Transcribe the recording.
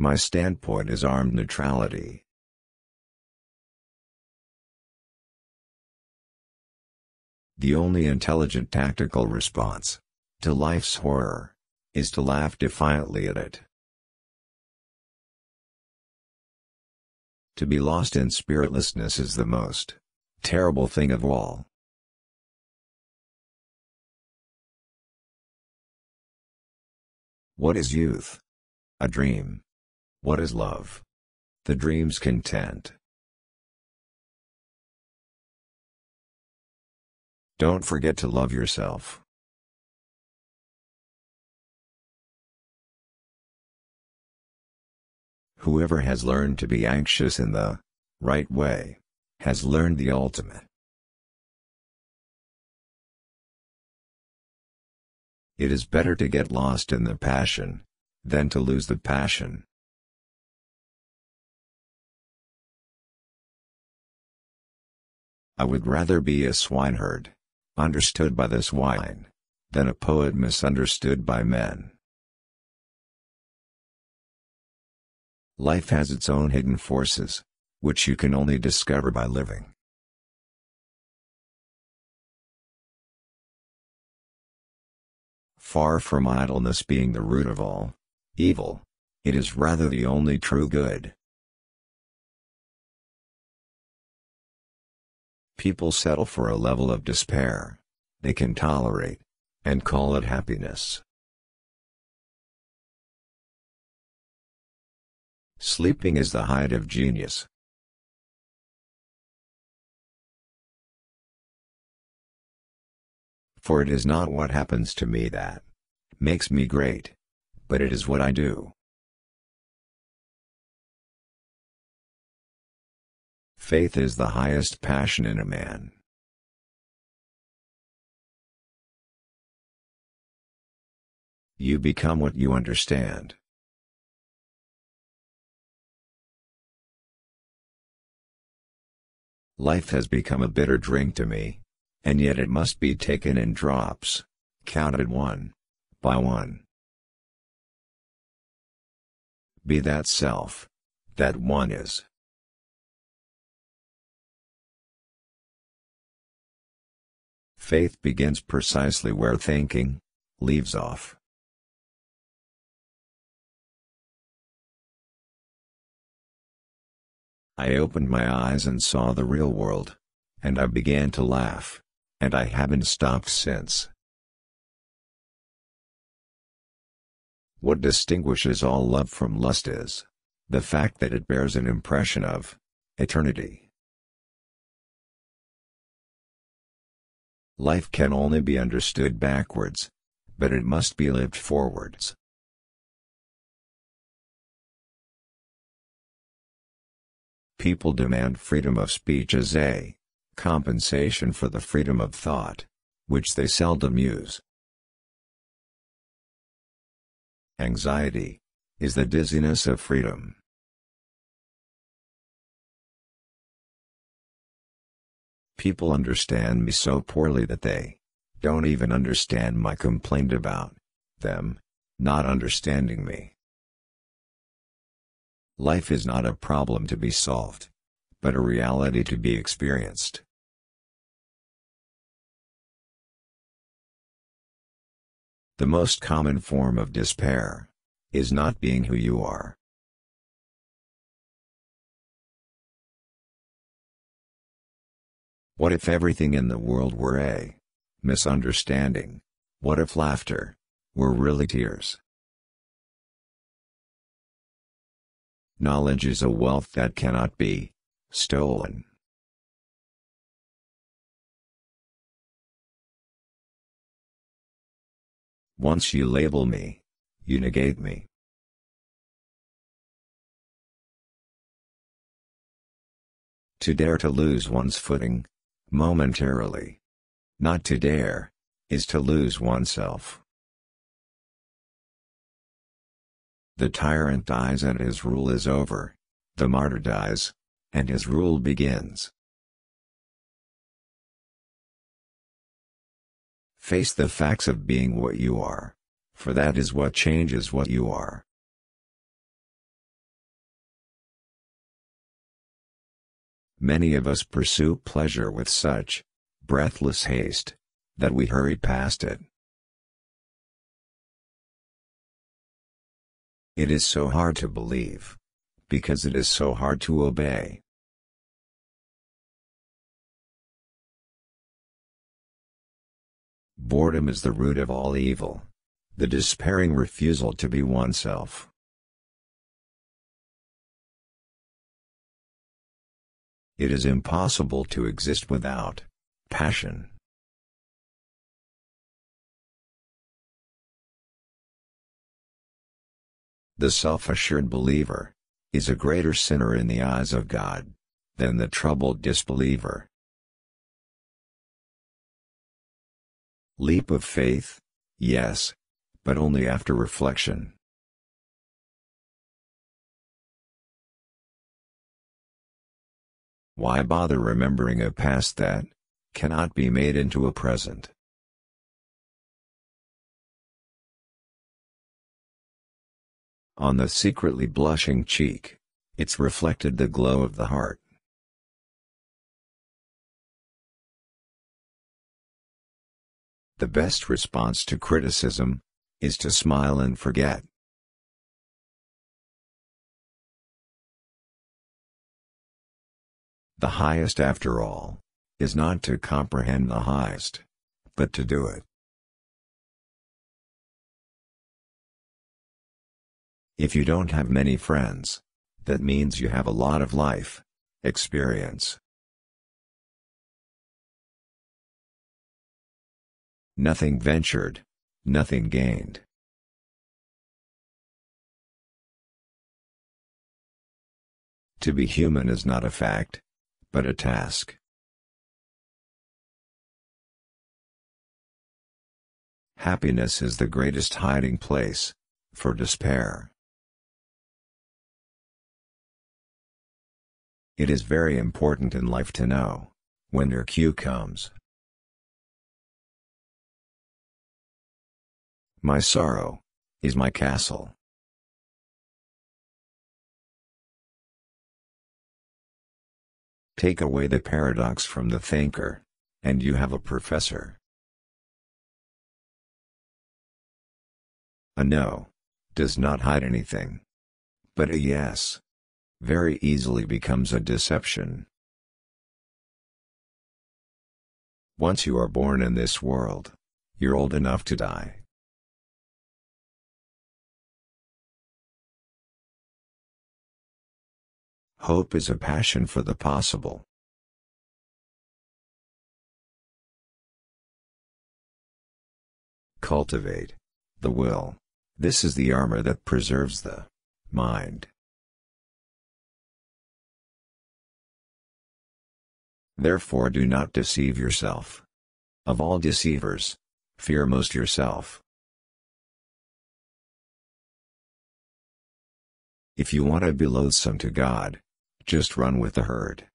My standpoint is armed neutrality. The only intelligent tactical response to life's horror is to laugh defiantly at it. To be lost in spiritlessness is the most terrible thing of all. What is youth? A dream. What is love? The dream's content. Don't forget to love yourself. Whoever has learned to be anxious in the right way has learned the ultimate. It is better to get lost in the passion than to lose the passion. I would rather be a swineherd, understood by the swine, than a poet misunderstood by men. Life has its own hidden forces, which you can only discover by living. Far from idleness being the root of all evil, it is rather the only true good. People settle for a level of despair they can tolerate, and call it happiness. Sleeping is the height of genius. For it is not what happens to me that makes me great, but it is what I do. Faith is the highest passion in a man. You become what you understand. Life has become a bitter drink to me, and yet it must be taken in drops, counted one by one. Be that self, that one is. Faith begins precisely where thinking leaves off. I opened my eyes and saw the real world, and I began to laugh, and I haven't stopped since. What distinguishes all love from lust is the fact that it bears an impression of eternity. Life can only be understood backwards, but it must be lived forwards. People demand freedom of speech as a compensation for the freedom of thought, which they seldom use. Anxiety is the dizziness of freedom. People understand me so poorly that they don't even understand my complaint about them not understanding me. Life is not a problem to be solved, but a reality to be experienced. The most common form of despair is not being who you are. What if everything in the world were a misunderstanding? What if laughter were really tears? Knowledge is a wealth that cannot be stolen. Once you label me, you negate me. To dare to lose one's footing momentarily, not to dare, is to lose oneself. The tyrant dies and his rule is over. The martyr dies, and his rule begins. Face the facts of being what you are, for that is what changes what you are. Many of us pursue pleasure with such breathless haste that we hurry past it. It is so hard to believe, because it is so hard to obey. Boredom is the root of all evil, the despairing refusal to be oneself. It is impossible to exist without passion. The self-assured believer is a greater sinner in the eyes of God than the troubled disbeliever. Leap of faith, yes, but only after reflection. Why bother remembering a past that cannot be made into a present? On the secretly blushing cheek, it's reflected the glow of the heart. The best response to criticism is to smile and forget. The highest, after all, is not to comprehend the highest, but to do it. If you don't have many friends, that means you have a lot of life experience. Nothing ventured, nothing gained. To be human is not a fact, but a task. Happiness is the greatest hiding place for despair. It is very important in life to know when your cue comes. My sorrow is my castle. Take away the paradox from the thinker, and you have a professor. A no does not hide anything, but a yes very easily becomes a deception. Once you are born in this world, you're old enough to die. Hope is a passion for the possible. Cultivate the will. This is the armor that preserves the mind. Therefore do not deceive yourself. Of all deceivers, fear most yourself. If you want to be loathsome to God, just run with the herd.